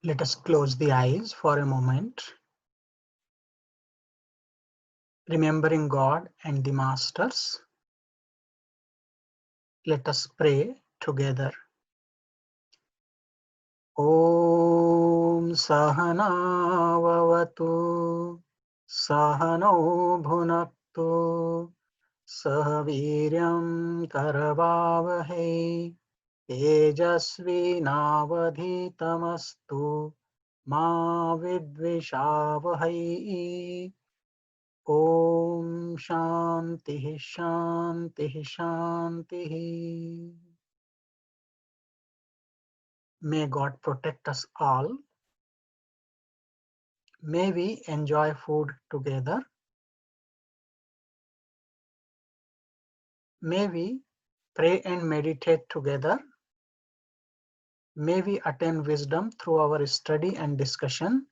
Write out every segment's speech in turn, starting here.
Let us close the eyes for a moment, remembering God and the Masters. Let us pray together. Om Sahana Vavatu Sahano Bhunaktu Sahaviryam Karavavahe Tejasvi Navadhitamastu Ma Vidvishavahai. Om Shanti Shanti Shanti. May God protect us all. May we enjoy food together. May we pray and meditate together. May we attain wisdom through our study and discussion.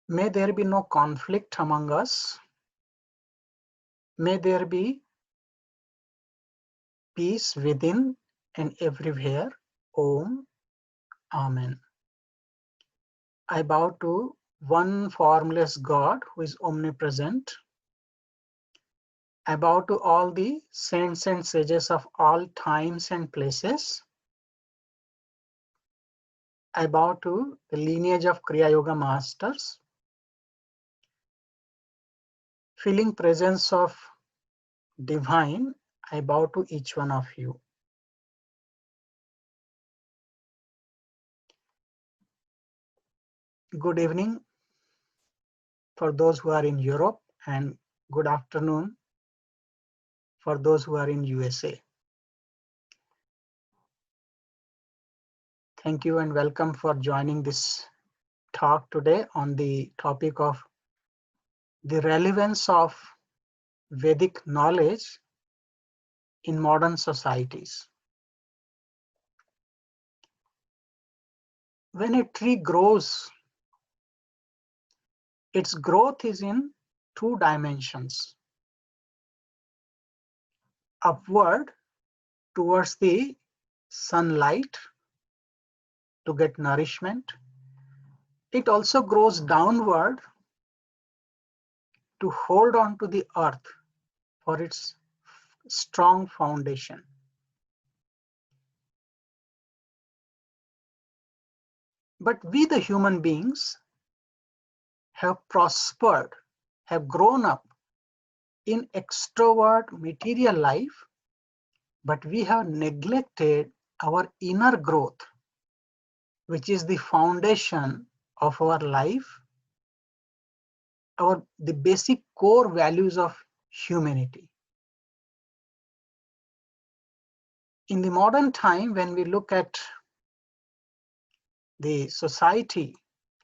May there be no conflict among us. May there be peace within and everywhere. Om. Amen. I bow to one formless God who is omnipresent. I bow to all the saints and sages of all times and places. I bow to the lineage of Kriya Yoga masters. Feeling presence of divine, I bow to each one of you. Good evening for those who are in Europe, and good afternoon for those who are in USA. Thank you and welcome for joining this talk today on the topic of the relevance of Vedic knowledge in modern societies. When a tree grows, its growth is in two dimensions. Upward towards the sunlight to get nourishment. It also grows downward to hold on to the earth for its strong foundation. But we, the human beings, have prospered, have grown up in extrovert material life, but we have neglected our inner growth, which is the foundation of our life, the basic core values of humanity. In the modern time, when we look at the society,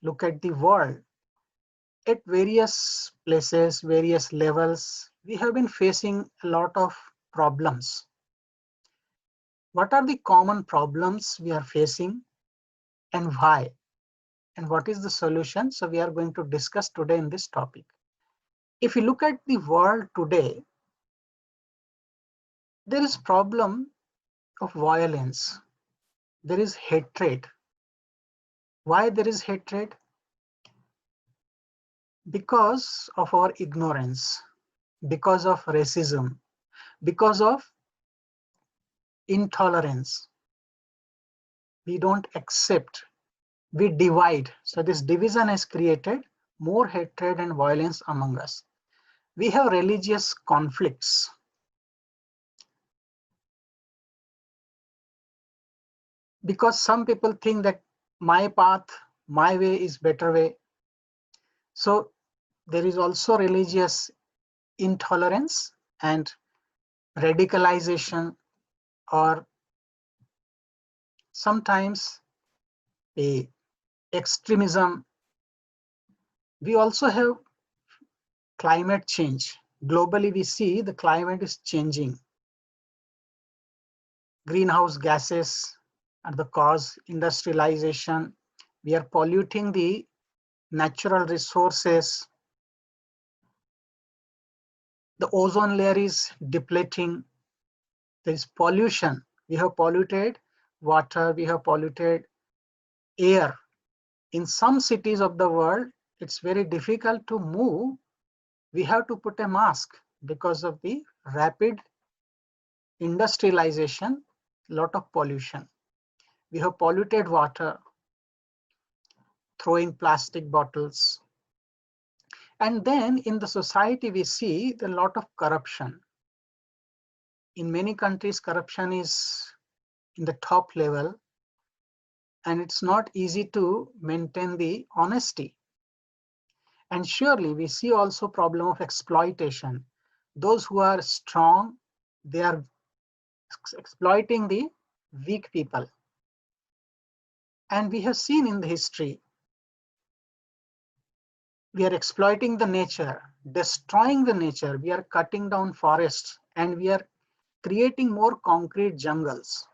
look at the world, at various places, various levels, we have been facing a lot of problems. What are the common problems we are facing and why? And what is the solution? So we are going to discuss today in this topic. If you look at the world today, there is problem of violence. There is hatred. Why there is hatred? Because of our ignorance, because of racism, because of intolerance. We don't accept, we divide. So this division has created more hatred and violence among us. We have religious conflicts. Because some people think that my path, my way is better way. So there is also religious intolerance and radicalization, or sometimes a extremism. We also have climate change. Globally, we see the climate is changing. Greenhouse gases are the cause, industrialization. We are polluting the natural resources. The ozone layer is depleting. There is pollution. We have polluted water, we have polluted air. In some cities of the world, it's very difficult to move. We have to put a mask because of the rapid industrialization, lot of pollution. We have polluted water, throwing plastic bottles. And then in the society, we see a lot of corruption. In many countries, corruption is in the top level, and it's not easy to maintain the honesty. And surely we see also problem of exploitation. Those who are strong, they are exploiting the weak people. And we have seen in the history, we are exploiting the nature, destroying the nature, we are cutting down forests, and we are creating more concrete jungles.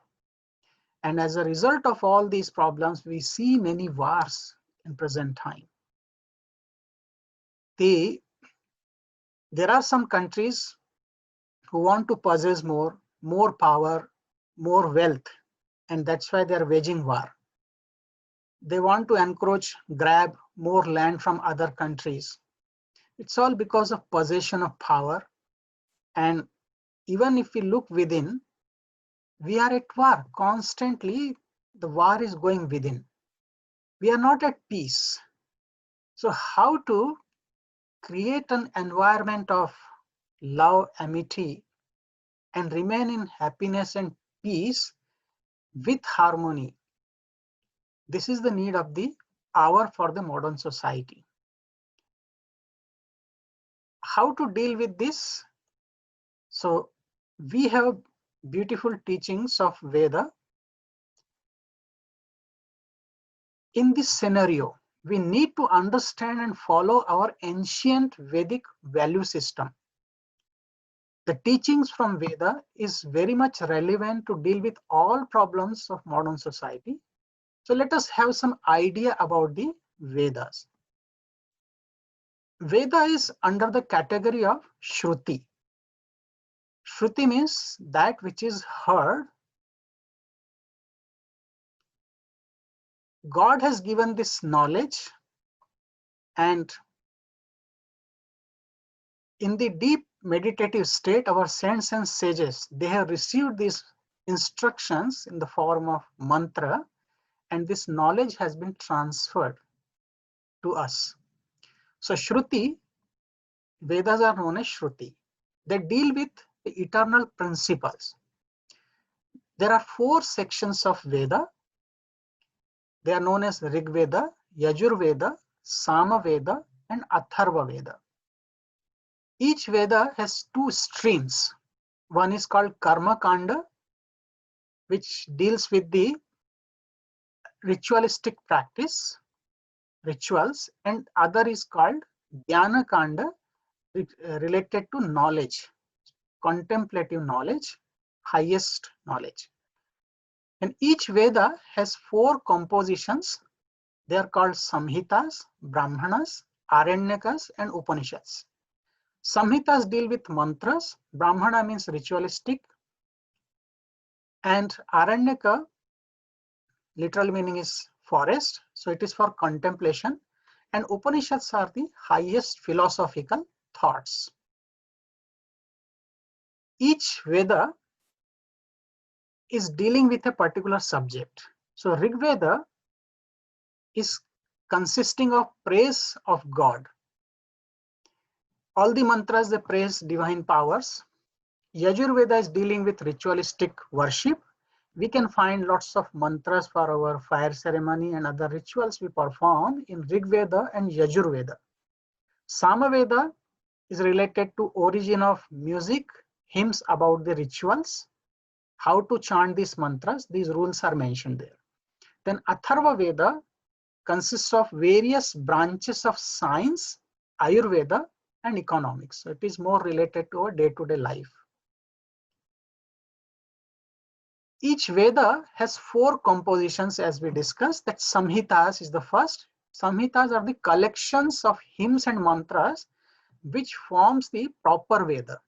And as a result of all these problems, we see many wars in present time. There are some countries who want to possess more power, more wealth, and that's why they're waging war. They want to encroach, grab more land from other countries. It's all because of possession of power. And even if we look within, we are at war constantly. The war is going within. We are not at peace. So how to create an environment of love, amity, and remain in happiness and peace with harmony? This is the need of the hour for the modern society. How to deal with this? So we have beautiful teachings of Veda. In this scenario, we need to understand and follow our ancient Vedic value system. The teachings from Veda is very much relevant to deal with all problems of modern society. So let us have some idea about the Vedas. Veda is under the category of Shruti. Shruti means that which is heard. God has given this knowledge, and in the deep meditative state, our saints and sages, they have received these instructions in the form of mantra, and this knowledge has been transferred to us. So Shruti, Vedas are known as Shruti. They deal with the eternal principles. There are 4 sections of Veda. They are known as Rig Veda, Yajur Veda, Sama Veda, and Atharva Veda. Each Veda has 2 streams. One is called Karma Kanda, which deals with the ritualistic practice, rituals, and other is called Dhyana Kanda, related to knowledge, contemplative knowledge, highest knowledge. And each Veda has 4 compositions. They are called Samhitas, Brahmanas, Aranyakas, and Upanishads. Samhitas deal with mantras, Brahmana means ritualistic, and Aranyaka, literal meaning is forest, so it is for contemplation, and Upanishads are the highest philosophical thoughts. Each Veda is dealing with a particular subject. So Rig Veda is consisting of praise of God. All the mantras, they praise divine powers. Yajur Veda is dealing with ritualistic worship. We can find lots of mantras for our fire ceremony and other rituals we perform in Rig Veda and Yajur Veda. Sama Veda is related to origin of music, hymns about the rituals, how to chant these mantras. These rules are mentioned there. Then Atharva Veda consists of various branches of science, Ayurveda, and economics. So it is more related to our day-to-day life. Each Veda has 4 compositions, as we discussed. That Samhitas is the first. Samhitas are the collections of hymns and mantras which forms the proper Veda.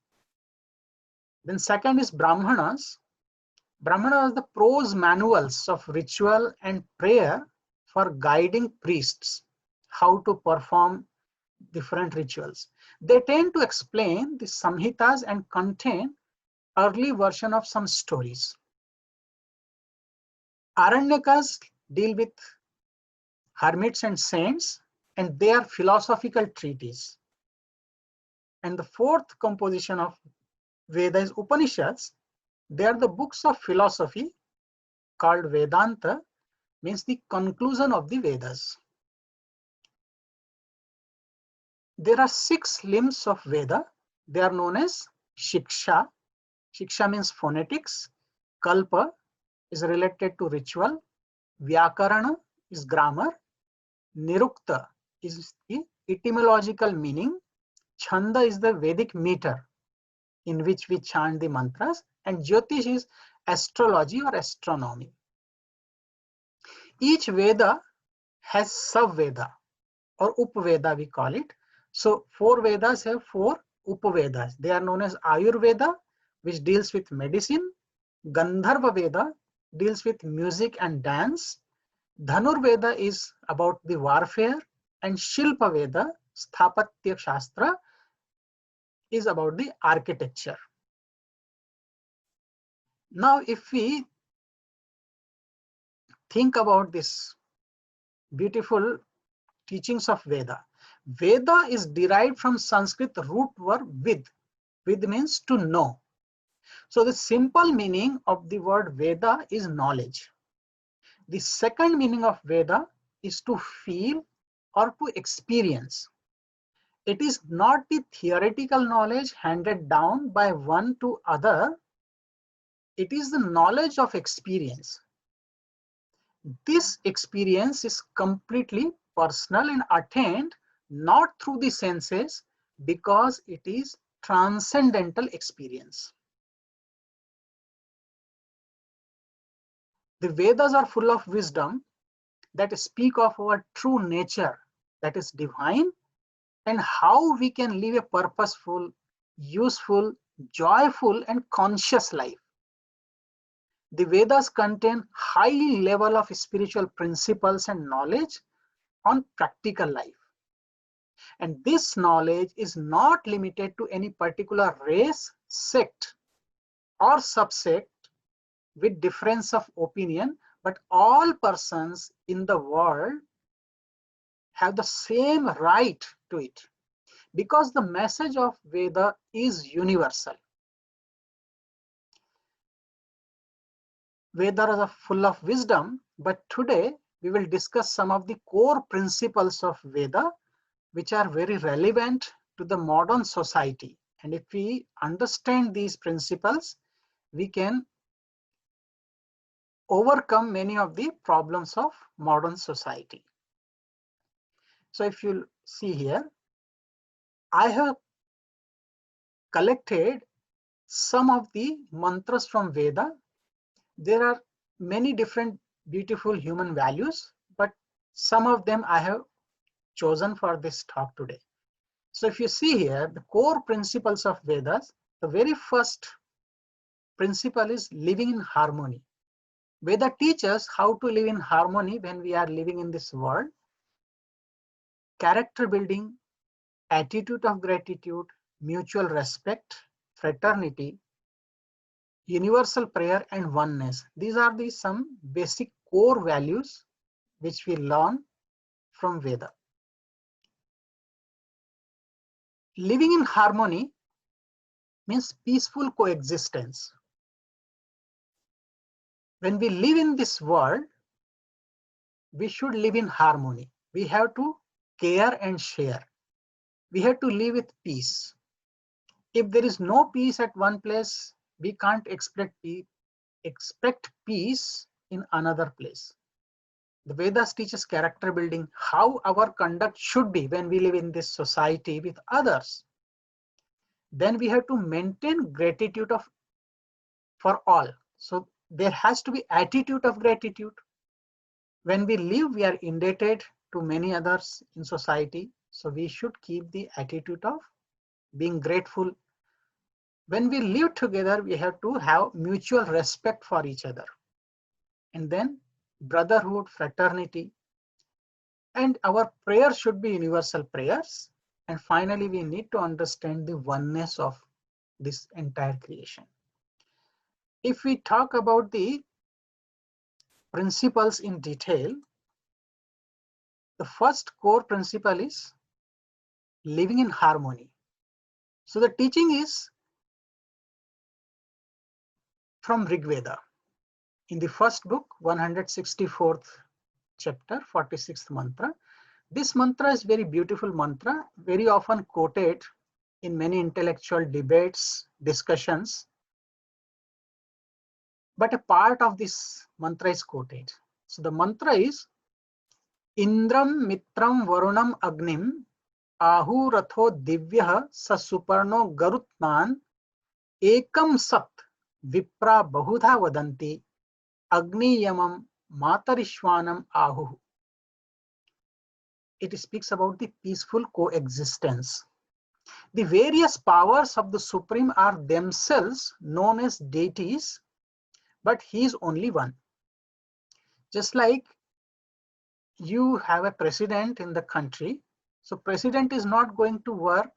Then second is Brahmanas. Brahmanas are the prose manuals of ritual and prayer for guiding priests how to perform different rituals. They tend to explain the Samhitas and contain early version of some stories. Aranyakas deal with hermits and saints, and they are philosophical treatises. And the fourth composition of Veda is Upanishads. They are the books of philosophy called Vedanta, means the conclusion of the Vedas. There are 6 limbs of Veda. They are known as Shiksha. Shiksha means phonetics. Kalpa is related to ritual. Vyakarana is grammar. Nirukta is the etymological meaning. Chanda is the Vedic meter in which we chant the mantras. And Jyotish is astrology or astronomy. Each Veda has sub-Veda or Upveda we call it. So 4 Vedas have 4 Upvedas. They are known as Ayurveda, which deals with medicine. Gandharva Veda deals with music and dance. Dhanurveda is about the warfare. And Shilpa Veda, Sthapatya Shastra, is about the architecture. Now, if we think about this beautiful teachings of Veda, Veda is derived from Sanskrit root word vid. Vid means to know. So the simple meaning of the word Veda is knowledge. The second meaning of Veda is to feel or to experience. It is not the theoretical knowledge handed down by one to other. It is the knowledge of experience. This experience is completely personal and attained not through the senses, because it is transcendental experience. The Vedas are full of wisdom that speak of our true nature, that is divine, and how we can live a purposeful, useful, joyful, and conscious life. The Vedas contain high level of spiritual principles and knowledge on practical life. And this knowledge is not limited to any particular race, sect, or subsect with difference of opinion, but all persons in the world have the same right to it, because the message of Veda is universal. Vedas are full of wisdom, but today we will discuss some of the core principles of Veda, which are very relevant to the modern society. And if we understand these principles, we can overcome many of the problems of modern society. So if you see here, I have collected some of the mantras from Veda. There are many different beautiful human values, but some of them I have chosen for this talk today. So if you see here, the core principles of Vedas, the very first principle is living in harmony. Veda teaches how to live in harmony when we are living in this world. Character building, attitude of gratitude, mutual respect, fraternity, universal prayer, and oneness. These are the some basic core values which we learn from Veda. Living in harmony means peaceful coexistence. When we live in this world, we should live in harmony. We have to care and share. We have to live with peace. If there is no peace at one place, we can't expect peace in another place. The Vedas teaches character building, how our conduct should be when we live in this society with others. Then we have to maintain gratitude for all. So there has to be attitude of gratitude. When we live, we are indebted to many others in society. So we should keep the attitude of being grateful. When we live together, we have to have mutual respect for each other. And then brotherhood, fraternity. And our prayer should be universal prayers. And finally, we need to understand the oneness of this entire creation. If we talk about the principles in detail, the first core principle is living in harmony. So the teaching is from Rig Veda. In the first book, 164th chapter, 46th mantra. This mantra is very beautiful mantra, very often quoted in many intellectual debates, discussions. But a part of this mantra is quoted. So the mantra is Indram Mitram Varunam Agnim Ahuratho Divyah Sasuparno Garutman Ekam Sat Vipra Bahudha Vadanti Agni Yamam Matarishwanam Ahu. It speaks about the peaceful coexistence. The various powers of the Supreme are themselves known as deities, but he is only one. Just like you have a president in the country, so president is not going to work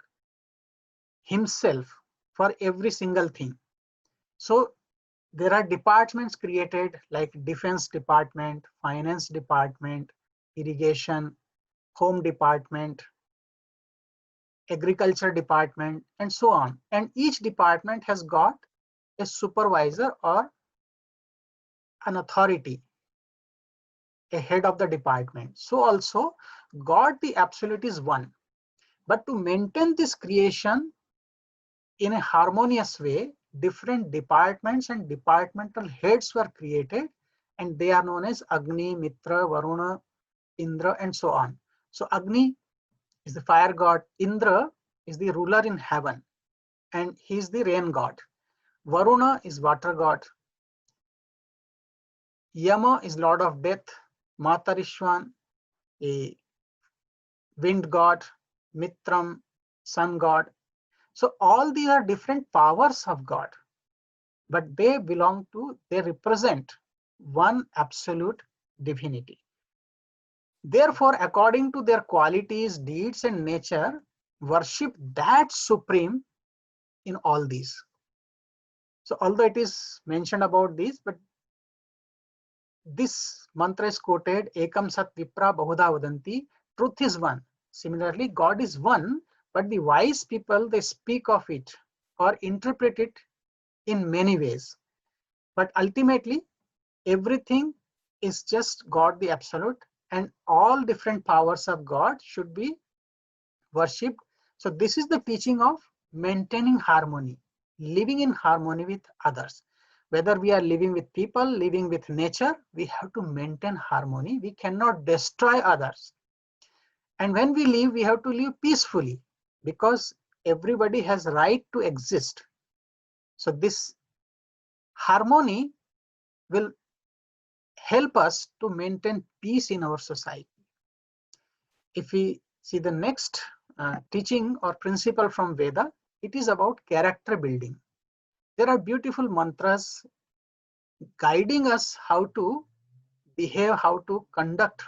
himself for every single thing. So there are departments created like defense department, finance department, irrigation, home department, agriculture department, and so on. And each department has got a supervisor or an authority, a head of the department. So also God the Absolute is one. But to maintain this creation in a harmonious way, different departments and departmental heads were created, and they are known as Agni, Mitra, Varuna, Indra, and so on. So Agni is the fire god, Indra is the ruler in heaven, and he is the rain god. Varuna is water god. Yama is lord of death. Matarishwan, a wind god. Mitram, sun god. So all these are different powers of God, but they represent one absolute divinity. Therefore, according to their qualities, deeds, and nature, worship that supreme in all these. So although it is mentioned about this, but this mantra is quoted, Ekam Sat Vipra Bahudha Vadanti, truth is one. Similarly, God is one, but the wise people, they speak of it or interpret it in many ways. But ultimately, everything is just God the Absolute, and all different powers of God should be worshipped. So this is the teaching of maintaining harmony, living in harmony with others. Whether we are living with people, living with nature, we have to maintain harmony. We cannot destroy others. And when we live, we have to live peacefully because everybody has right to exist. So this harmony will help us to maintain peace in our society. If we see the next teaching or principle from Veda, it is about character building. There are beautiful mantras guiding us how to behave, how to conduct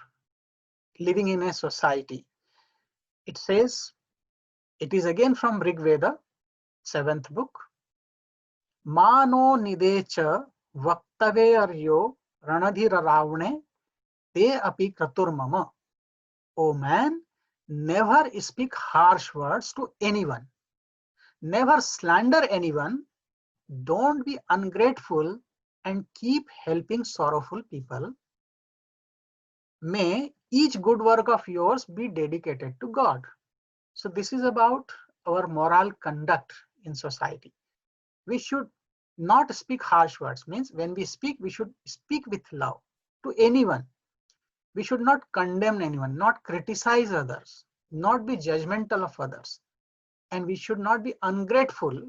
living in a society. It says, it is again from Rig Veda, 7th book. Mano nidecha vaktave aryo ranadhira ravne te api kratur mama. O man, never speak harsh words to anyone. Never slander anyone. Don't be ungrateful and keep helping sorrowful people. May each good work of yours be dedicated to God. So this is about our moral conduct in society. We should not speak harsh words. Means when we speak, we should speak with love to anyone. We should not condemn anyone, not criticize others, not be judgmental of others. And we should not be ungrateful,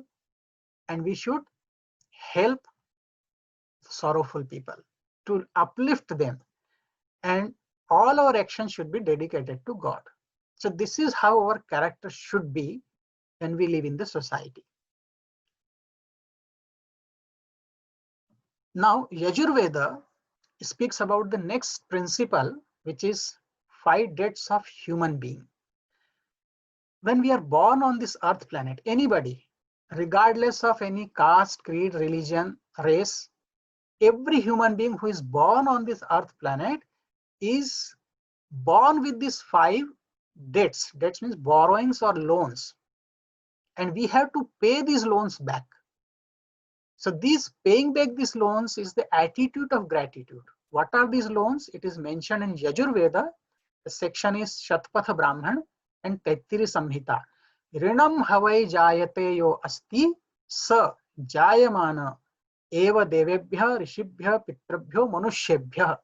and we should help sorrowful people to uplift them. And all our actions should be dedicated to God. So this is how our character should be when we live in the society. Now, Yajurveda speaks about the next principle, which is 5 debts of human being. When we are born on this earth planet, anybody, regardless of any caste, creed, religion, race, every human being who is born on this earth planet is born with these 5 debts. Debts means borrowings or loans. And we have to pay these loans back. So these paying back these loans is the attitude of gratitude. What are these loans? It is mentioned in Yajurveda. The section is Shatpatha Brahman and Taittiri Samhita. Rinam havai jayate yo asti sa jayamana eva devebhya rishibhya pitrabhyo manushebhya.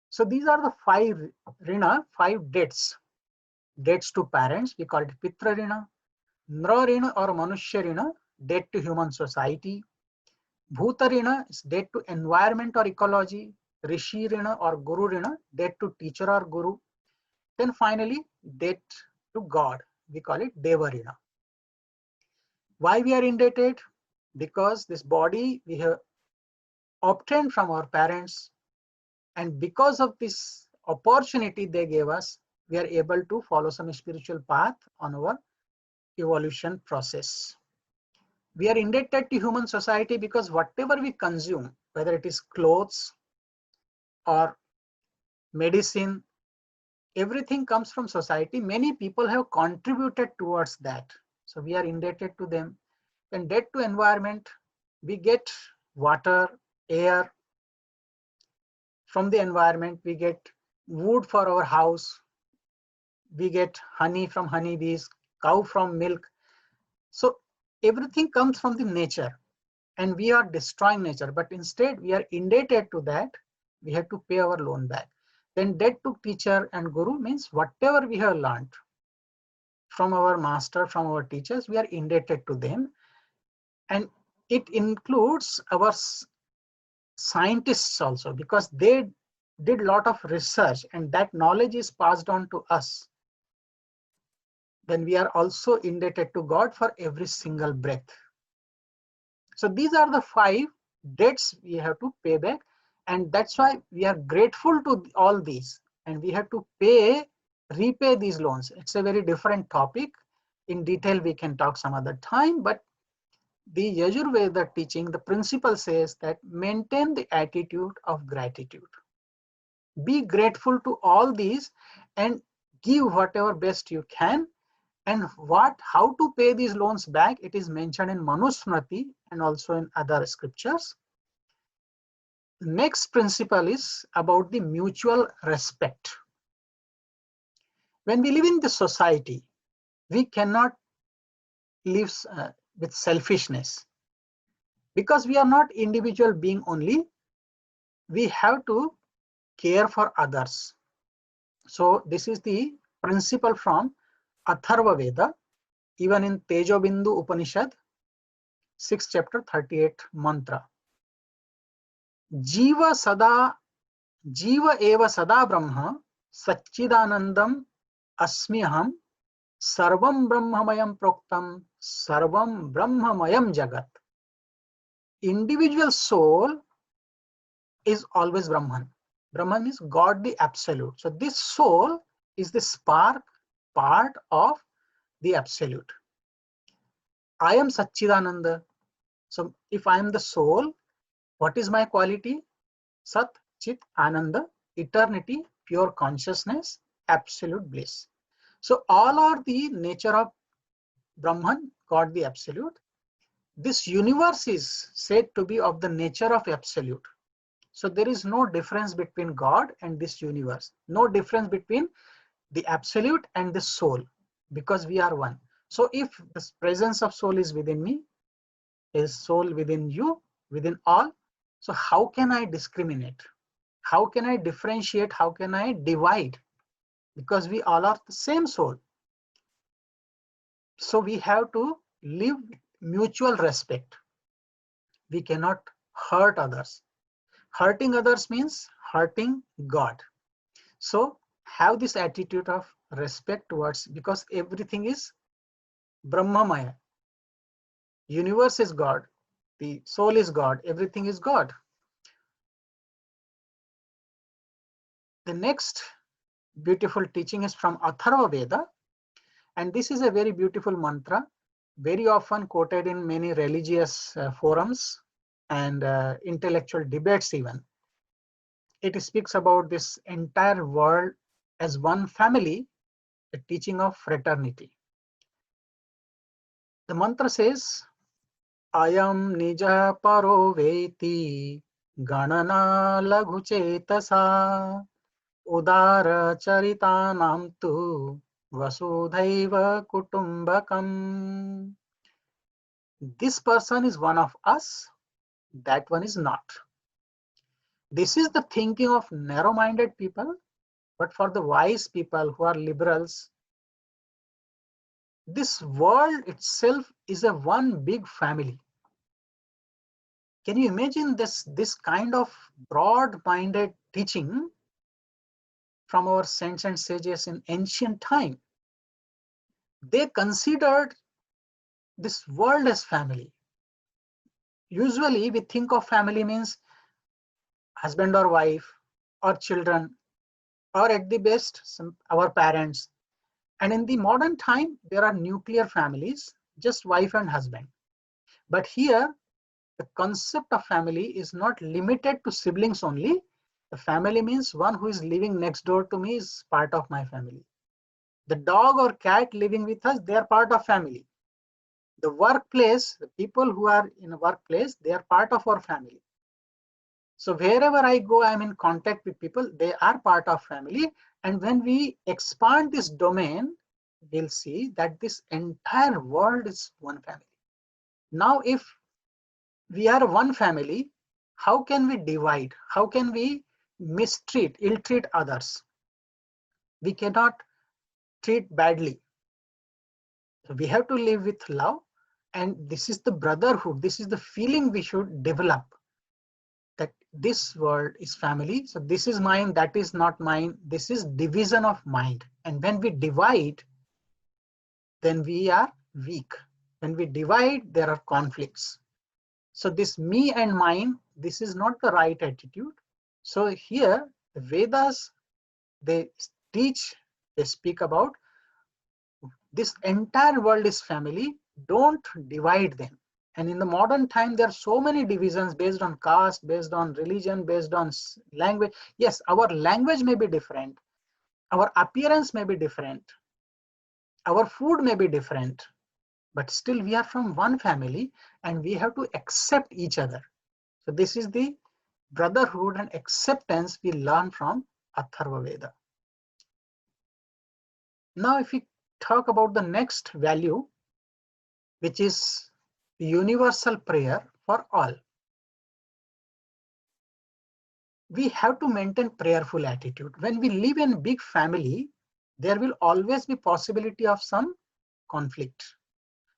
So these are the 5 rina, 5 debts. Debts to parents, we call it Pitra Rina. Nra Rina or Manushya Rina, debt to human society. Bhuta Rina is debt to environment or ecology. Rishi Rina or Guru Rina, debt to teacher or guru. Then finally, debt to God. We call it Deva Rina. Why we are indebted? Because this body we have obtained from our parents, and because of this opportunity they gave us, we are able to follow some spiritual path on our evolution process. We are indebted to human society because whatever we consume, whether it is clothes or medicine, everything comes from society. Many people have contributed towards that. So we are indebted to them. And debt to environment, we get water, air from the environment, we get wood for our house, we get honey from honeybees, cow from milk. So everything comes from the nature, and we are destroying nature, but instead we are indebted to that. We have to pay our loan back. Then debt to teacher and guru means whatever we have learned from our master, from our teachers, we are indebted to them. And it includes our scientists also, because they did a lot of research and that knowledge is passed on to us. Then we are also indebted to God for every single breath. So these are the 5 debts we have to pay back, and that's why we are grateful to all these, and we have to repay these loans. It's a very different topic. In detail we can talk some other time, but the Yajurveda teaching, the principle says that maintain the attitude of gratitude. Be grateful to all these and give whatever best you can. And how to pay these loans back, it is mentioned in Manusmriti and also in other scriptures. Next principle is about the mutual respect. When we live in the society, we cannot live with selfishness, because we are not individual being only. We have to care for others. So this is the principle from Atharva Veda, even in Tejobindu Upanishad, 6th chapter, 38th mantra. Jiva eva sada brahma Satchidanandam asmiham sarvam brahmamayam proktam sarvam brahmamayam jagat. Individual soul is always Brahman. Brahman is God the Absolute. So this soul is the spark part of the Absolute. I am Satchidananda. So if I am the soul, what is my quality? Sat, Chit, Ananda, eternity, pure consciousness, absolute bliss. So all are the nature of Brahman, God the Absolute. This universe is said to be of the nature of Absolute. So there is no difference between God and this universe. No difference between the Absolute and the soul, because we are one. So if the presence of soul is within me, is soul within you, within all, so how can I discriminate? How can I differentiate? How can I divide? Because we all are the same soul. So we have to live mutual respect. We cannot hurt others. Hurting others means hurting God. So have this attitude of respect towards, because everything is Brahmamaya. Universe is God. The soul is God. Everything is God. The next beautiful teaching is from Atharva Veda. And this is a very beautiful mantra, very often quoted in many religious forums and intellectual debates even. It speaks about this entire world as one family, the teaching of fraternity. The mantra says, Ayam nija paro veti ganana laghu chetasa udara charitanam tu vasudhaiva kutumbakam. This person is one of us, that one is not. This is the thinking of narrow-minded people, but for the wise people who are liberals, this world itself is a one big family. Can you imagine this kind of broad-minded teaching from our saints and sages in ancient time? They considered this world as family. Usually we think of family means husband or wife or children, or at the best our parents. And in the modern time there are nuclear families, just wife and husband. But here the concept of family is not limited to siblings only. The family means one who is living next door to me is part of my family. The dog or cat living with us, they are part of family. The workplace, the people who are in a workplace, they are part of our family. So wherever I go, I'm in contact with people, they are part of family. And when we expand this domain, we'll see that this entire world is one family. Now, if we are one family, how can we divide? How can we mistreat, ill-treat others? We cannot treat badly. So we have to live with love. And this is the brotherhood. This is the feeling we should develop, that this world is family. So this is mine, that is not mine. This is division of mind. And when we divide, then we are weak. When we divide, there are conflicts. So this me and mine, this is not the right attitude. So here the Vedas, they teach, they speak about this entire world is family. Don't divide them. And in the modern time, there are so many divisions based on caste, based on religion, based on language. Yes, our language may be different. Our appearance may be different. Our food may be different. But still we are from one family and we have to accept each other. So this is the brotherhood and acceptance we learn from Atharva Veda. Now if we talk about the next value, which is the universal prayer for all. We have to maintain prayerful attitude. When we live in big family, there will always be possibility of some conflict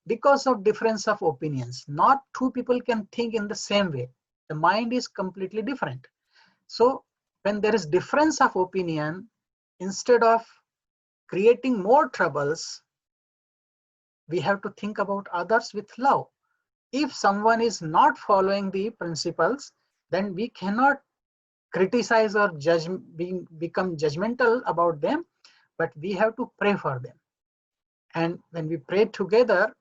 because of difference of opinions. Not two people can think in the same way. The mind is completely different. So when there is difference of opinion, instead of creating more troubles, we have to think about others with love. If someone is not following the principles, then we cannot criticize or become judgmental about them, but we have to pray for them. And when we pray together,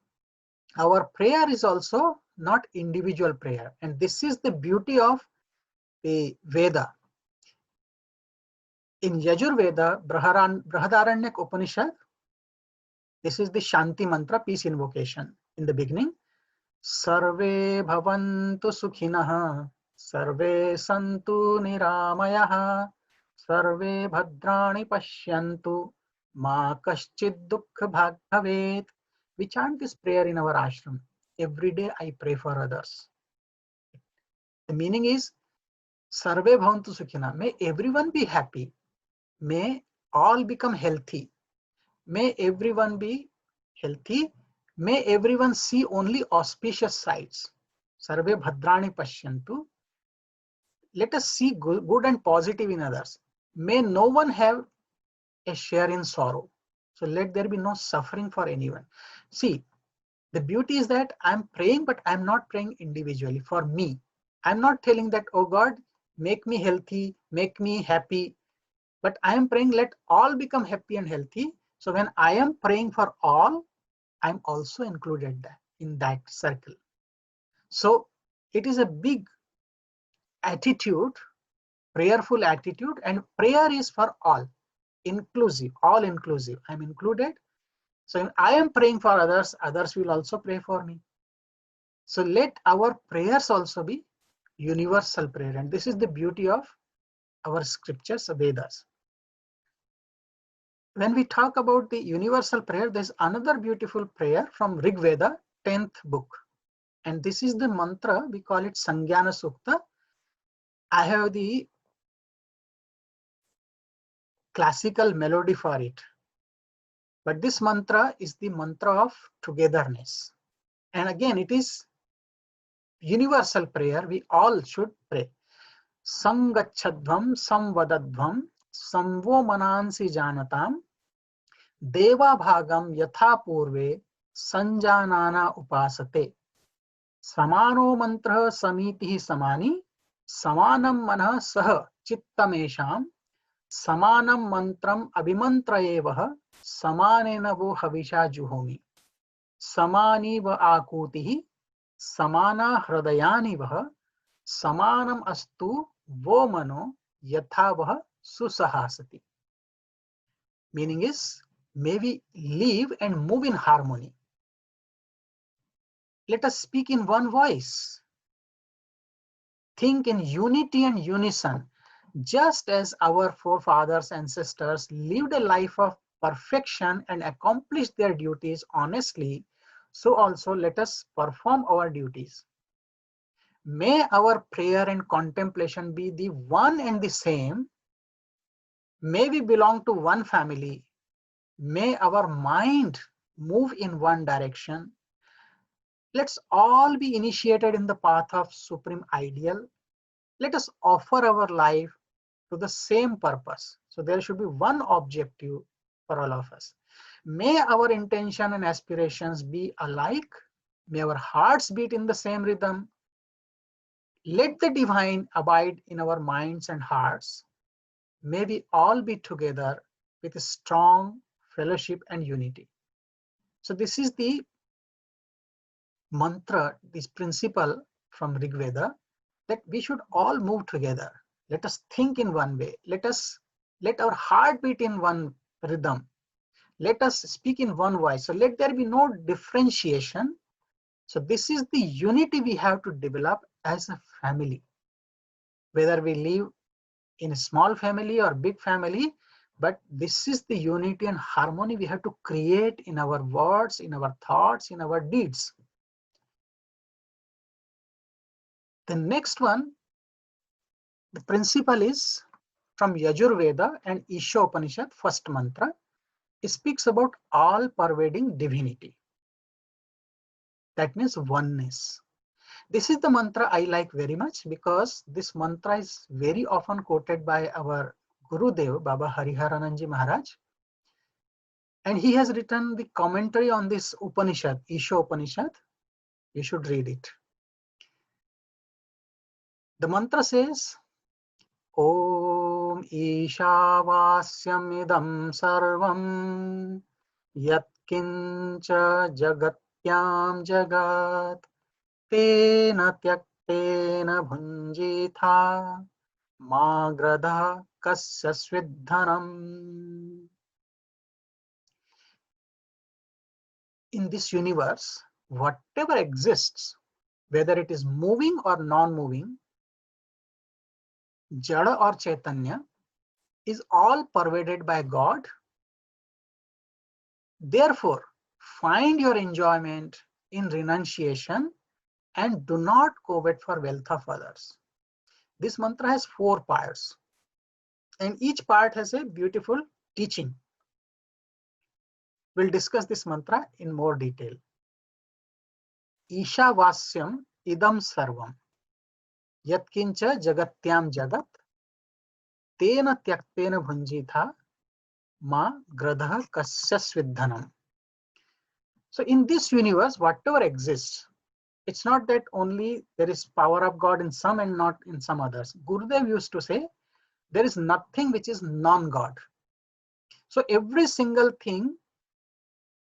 our prayer is also not individual prayer. And this is the beauty of the Veda. In Yajurveda, Brihadaranyaka Upanishad, this is the Shanti mantra, peace invocation. In the beginning, Sarve bhavantu sukhinah, Sarve santu niramayah, Sarve bhadrani pashyantu, ma kaschid dukkha bhag bhavet. We chant this prayer in our ashram. Every day I pray for others. The meaning is, Sarve bhavantu sukhinah. May everyone be happy. May all become healthy. May everyone be healthy. May everyone see only auspicious sides. Sarve bhadrani pashyantu. Let us see good and positive in others. May no one have a share in sorrow. So let there be no suffering for anyone. See, the beauty is that I'm praying, but I'm not praying individually for me. I'm not telling that, oh God, make me healthy, make me happy. but I am praying let all become happy and healthy. So when I am praying for all, I'm also included in that circle. So it is a big attitude, prayerful attitude, and prayer is for all, inclusive, all inclusive. I'm included. So if I am praying for others, others will also pray for me. So let our prayers also be universal prayer. And this is the beauty of our scriptures, Vedas. When we talk about the universal prayer, there's another beautiful prayer from Rig Veda, 10th book. And this is the mantra, we call it Sangyana Sukta. I have the classical melody for it. But this mantra is the mantra of togetherness. And again, it is universal prayer. We all should pray. Sangachadvam samvadadvam samvo manansi janatam deva bhagam yatha purve sanjanana upasate samano mantra samiti samani samanam manah sah chittamesham samanam mantram abhimantrayevah samanena vo havisha juhomi samani va akutihi samana hridayani vah samanam astu vo mano yatha vah susahasati. Meaning is, may we live and move in harmony. Let us speak in one voice. Think in unity and unison, just as our forefathers and ancestors lived a life of perfection and accomplished their duties honestly, so also let us perform our duties. May our prayer and contemplation be the one and the same. May we belong to one family. May our mind move in one direction. Let's all be initiated in the path of supreme ideal. Let us offer our life to the same purpose. So there should be one objective for all of us. May our intention and aspirations be alike. May our hearts beat in the same rhythm. Let the divine abide in our minds and hearts. May we all be together with a strong fellowship and unity. So this is the mantra, this principle from Rig Veda, that we should all move together. Let us think in one way. Let our heart beat in one rhythm. Let us speak in one voice. So let there be no differentiation. So this is the unity we have to develop as a family. Whether we live in a small family or big family, but this is the unity and harmony we have to create in our words, in our thoughts, in our deeds. The next one, the principle is from Yajurveda and Isha Upanishad, first mantra. It speaks about all pervading divinity. That means oneness. This is the mantra I like very much because this mantra is very often quoted by our Gurudev, Baba Hariharananji Maharaj. And he has written the commentary on this Upanishad, Isha Upanishad. You should read it. The mantra says, Om Ishavasyam idam sarvam yatkincha jagatyam jagat tena tyaktena bhunjitha ma gradha kasya svidhanam. In this universe, whatever exists, whether it is moving or non-moving, Jada or Chaitanya, is all pervaded by God. Therefore, find your enjoyment in renunciation and do not covet for wealth of others. This mantra has 4 parts, and each part has a beautiful teaching. We'll discuss this mantra in more detail. Ishavasyam idam sarvam yatkincha jagatyam jagat tena tyaktena bhunjitha ma gradha kasya svidhanam. So in this universe, whatever exists, it's not that only there is power of God in some and not in some others. Gurudev used to say, There is nothing which is non-God. So every single thing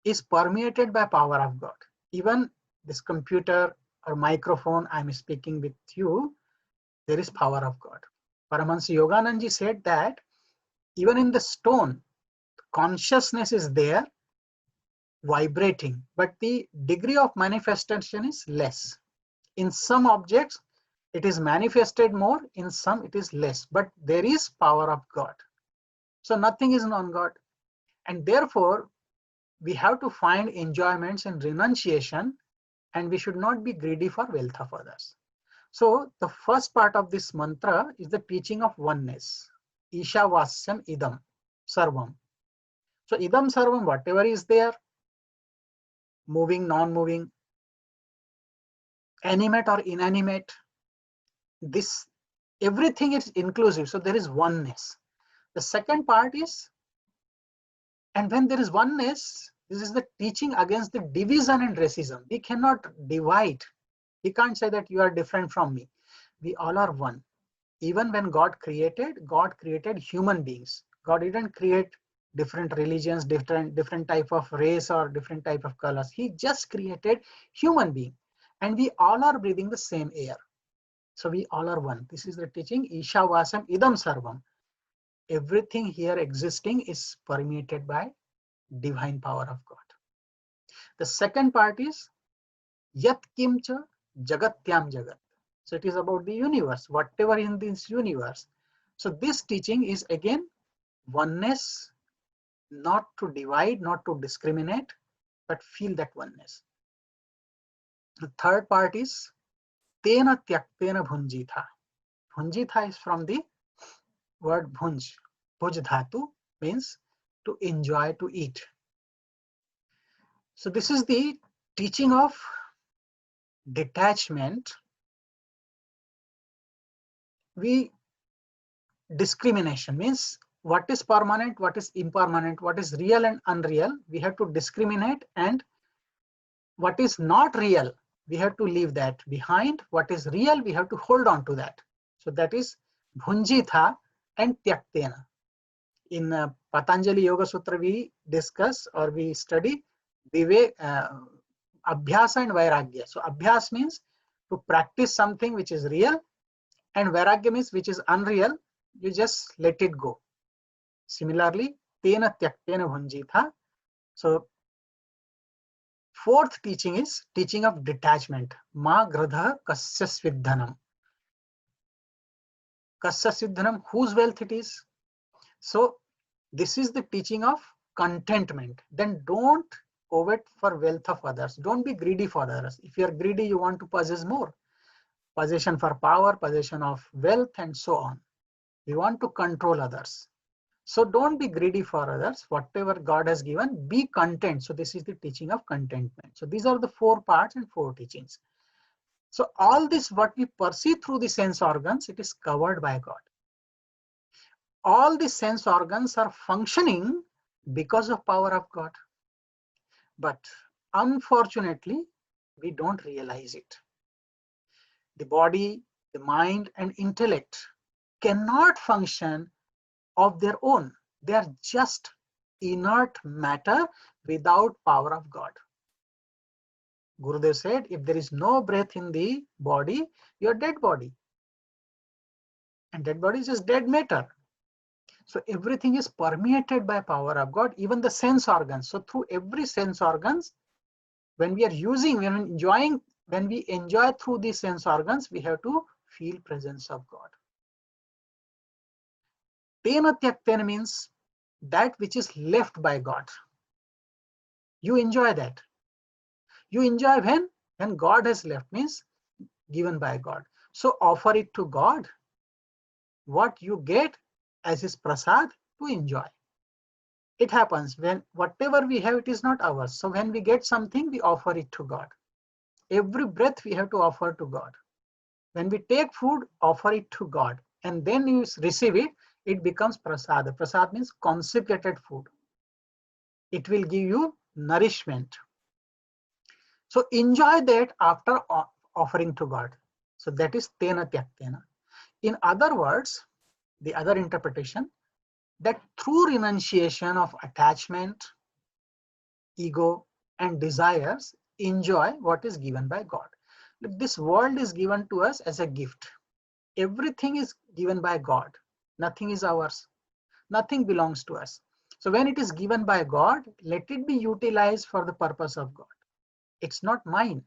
is permeated by power of God. Even this computer or microphone I'm speaking with you, there is power of God. Paramahansa Yoganandaji said that even in the stone, consciousness is there, vibrating, but the degree of manifestation is less. In some objects, it is manifested more, in some it is less, but there is power of God. So nothing is non-God. And therefore, we have to find enjoyments in renunciation, and we should not be greedy for wealth of others. So the first part of this mantra is the teaching of oneness. Ishavasyam idam sarvam. So idam sarvam, whatever is there, moving, non-moving, animate or inanimate, this everything is inclusive. So there is oneness. The second part is, and when there is oneness, this is the teaching against the division and racism. We cannot divide. We can't say that you are different from me. We all are one. Even when God created human beings. God didn't create different religions, different type of race or different type of colors. He just created human being. And we all are breathing the same air. So we all are one. This is the teaching, Ishavasam idam sarvam. Everything here existing is permeated by divine power of God. The second part is Yat Kimcha Jagatyam Jagat. So it is about the universe, whatever in this universe. So this teaching is again oneness, not to divide, not to discriminate, but feel that oneness. The third part is Tena Tyaktena Bhunjitha. Bhunjitha is from the word bhunj. Bhuj dhatu means to enjoy, to eat. So this is the teaching of detachment. Discrimination means what is permanent, what is impermanent, what is real and unreal. We have to discriminate, and what is not real, we have to leave that behind. What is real, we have to hold on to that. So that is Bhunjitha and Tyaktena. In Patanjali Yoga Sutra, we discuss or we study Abhyasa and Vairagya. So Abhyas means to practice something which is real, and Vairagya means which is unreal, you just let it go. Similarly, Tena Tyaktena Bhunjitha. So fourth teaching is teaching of detachment. Ma Gradha Kasya Svidhanam. Kasya Svidhanam, whose wealth it is. So this is the teaching of contentment. Then don't covet for wealth of others. Don't be greedy for others. If you are greedy, you want to possess more. Possession for power, possession of wealth, and so on. We want to control others. So don't be greedy for others. Whatever God has given, be content. So this is the teaching of contentment. So these are the four parts and four teachings. So all this, what we perceive through the sense organs, it is covered by God. All the sense organs are functioning because of power of God. But unfortunately, we don't realize it. The body, the mind, and intellect cannot function of their own. They are just inert matter without power of God. Gurudev said, if there is no breath in the body, you are dead body. And dead body is just dead matter. So everything is permeated by power of God, even the sense organs. So through every sense organs, when we are using, when we enjoy through these sense organs, we have to feel presence of God. Tena Tyaktena means that which is left by God. You enjoy that. You enjoy when God has left, means given by God. So offer it to God. What you get as his prasad to enjoy. It happens when whatever we have, it is not ours. So when we get something, we offer it to God. Every breath we have to offer to God. When we take food, offer it to God. And then you receive it, it becomes prasad. Prasad means consecrated food. It will give you nourishment. So enjoy that after offering to God. So that is Tena Tyaktena. In other words, the other interpretation, that through renunciation of attachment, ego, and desires, enjoy what is given by God. This world is given to us as a gift. Everything is given by God. Nothing is ours. Nothing belongs to us. So when it is given by God, let it be utilized for the purpose of God. It's not mine.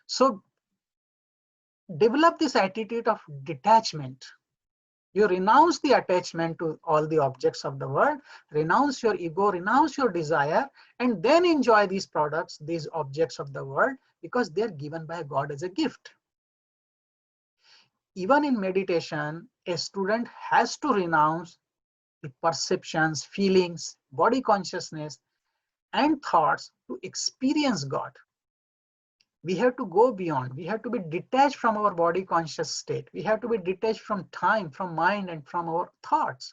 So develop this attitude of detachment. You renounce the attachment to all the objects of the world, renounce your ego, renounce your desire, and then enjoy these products, these objects of the world, because they're given by God as a gift. Even in meditation, a student has to renounce the perceptions, feelings, body consciousness, and thoughts to experience God. We have to go beyond. We have to be detached from our body conscious state. We have to be detached from time, from mind, and from our thoughts.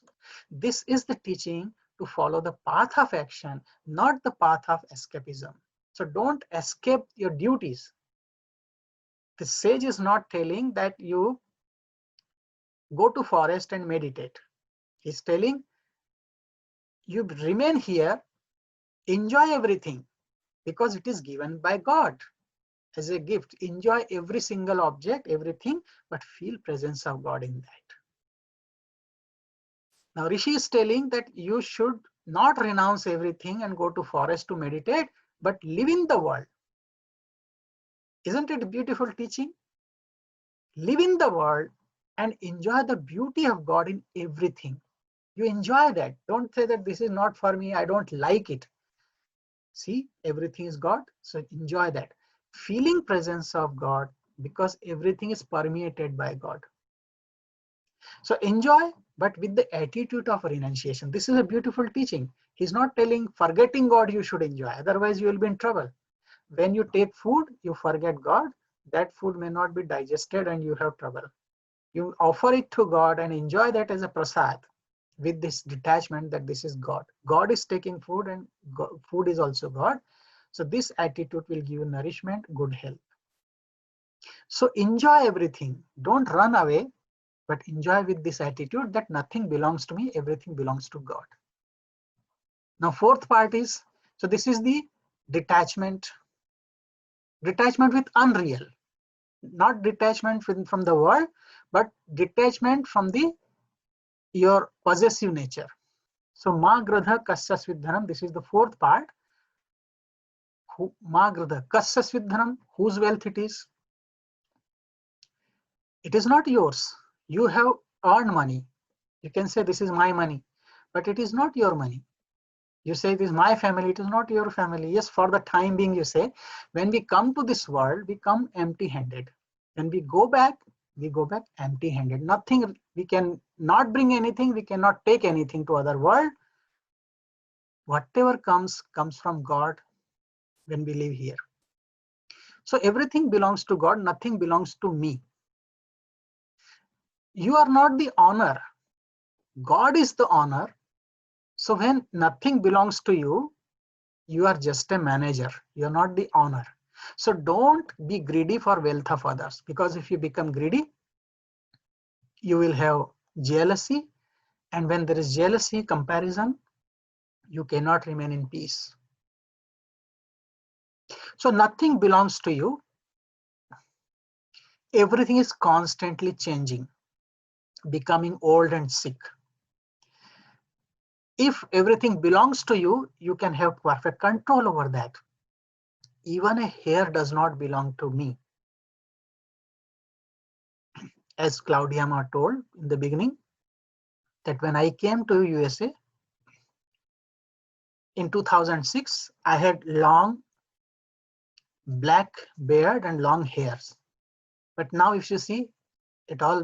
This is the teaching to follow the path of action, not the path of escapism. So don't escape your duties. The sage is not telling that you go to forest and meditate. He's telling you remain here, enjoy everything, because it is given by God as a gift. Enjoy every single object, everything, but feel presence of God in that. Now Rishi is telling that you should not renounce everything and go to forest to meditate, but live in the world. Isn't it a beautiful teaching? Live in the world and enjoy the beauty of God in everything. You enjoy that. Don't say that this is not for me, I don't like it. See, everything is God, so enjoy that. Feeling presence of God, because everything is permeated by God. So enjoy, but with the attitude of renunciation. This is a beautiful teaching. He's not telling forgetting God you should enjoy, otherwise you will be in trouble. When you take food, you forget God, that food may not be digested and you have trouble. You offer it to God and enjoy that as a prasad with this detachment that this is God. God is taking food and food is also God. So this attitude will give you nourishment, good health. So enjoy everything. Don't run away, but enjoy with this attitude that nothing belongs to me, everything belongs to God. Now fourth part is, so this is the detachment. Detachment with unreal. Not detachment from the world, but detachment from your possessive nature. So ma gradha kasya svidhanam, this is the fourth part. Ma gradha kasya svidhanam, whose wealth it is? It is not yours. You have earned money. You can say this is my money, but it is not your money. You say this is my family, it is not your family. Yes, for the time being you say. When we come to this world, we come empty-handed. When we go back empty-handed. Nothing, we can not bring anything, we cannot take anything to other world. Whatever comes from God when we live here. So everything belongs to God, nothing belongs to me. You are not the owner. God is the owner. So when nothing belongs to you, you are just a manager. You're not the owner. So don't be greedy for wealth of others, because if you become greedy, you will have jealousy. And when there is jealousy, comparison, you cannot remain in peace. So nothing belongs to you. Everything is constantly changing, becoming old and sick. If everything belongs to you, you can have perfect control over that. Even a hair does not belong to me. As Claudia Ma told in the beginning, that when I came to USA in 2006, I had long black beard and long hairs. But now if you see, it all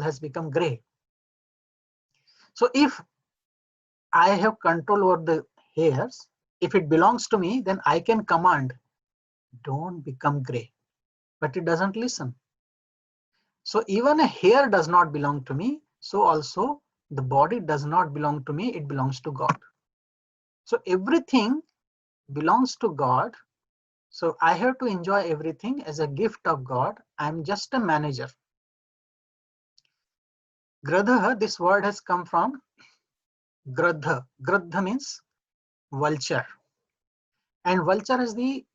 has become gray. So if I have control over the hairs, if it belongs to me, then I can command, don't become gray. But it doesn't listen. So even a hair does not belong to me. So also the body does not belong to me. It belongs to God. So everything belongs to God. So I have to enjoy everything as a gift of God. I'm just a manager. Gradha, this word has come from Gradha. Gradha means vulture. And vulture has the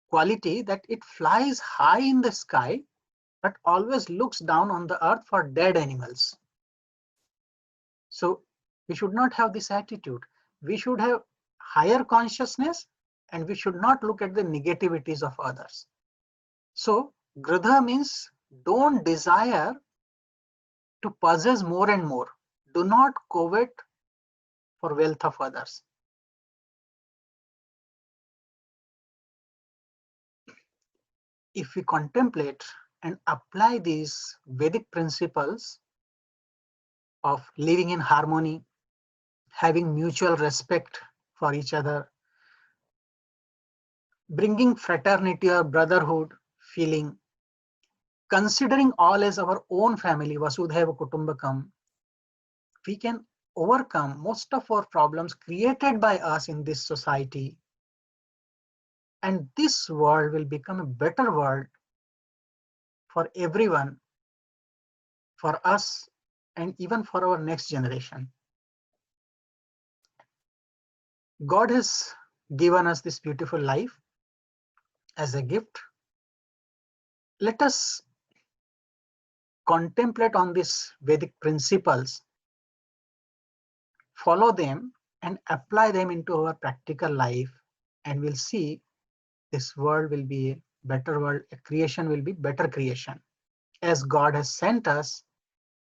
quality that it flies high in the sky, but always looks down on the earth for dead animals. So we should not have this attitude. We should have higher consciousness and we should not look at the negativities of others. So Gradha means don't desire to possess more and more. Do not covet for wealth of others. If we contemplate and apply these Vedic principles of living in harmony, having mutual respect for each other, bringing fraternity or brotherhood feeling, considering all as our own family, Vasudhaiva Kutumbakam, we can overcome most of our problems created by us in this society. And this world will become a better world for everyone, for us, and even for our next generation. God has given us this beautiful life as a gift. Let us contemplate on these Vedic principles, follow them, and apply them into our practical life, and we'll see this world will be a better world, a creation will be better creation. As God has sent us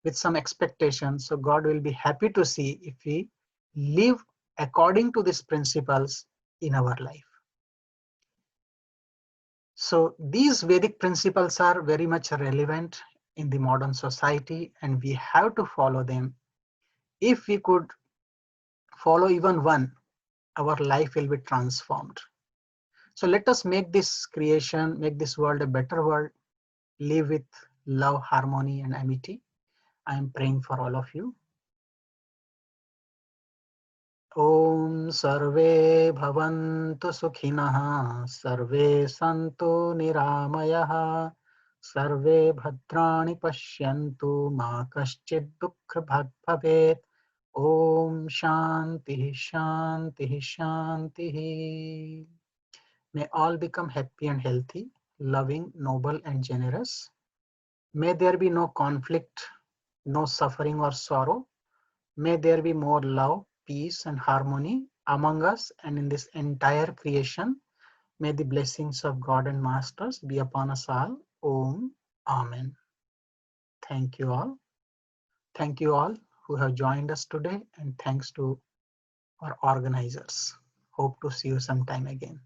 with some expectations, so God will be happy to see if we live according to these principles in our life. So these Vedic principles are very much relevant in the modern society, and we have to follow them. If we could follow even one, our life will be transformed. So let us make this creation, make this world a better world, live with love, harmony, and amity. I am praying for all of you. Om Sarve Bhavantu Sukhinah, Sarve Santu Niramayah, Sarve Bhadrani Pashyantu, Ma Kaschid Dukha Bhag Bhavet. Om Shanti Shanti Shanti. May all become happy and healthy, loving, noble, and generous. May there be no conflict, no suffering or sorrow. May there be more love, peace, and harmony among us and in this entire creation. May the blessings of God and Masters be upon us all. Om. Amen. Thank you all. Thank you all who have joined us today, and thanks to our organizers. Hope to see you sometime again.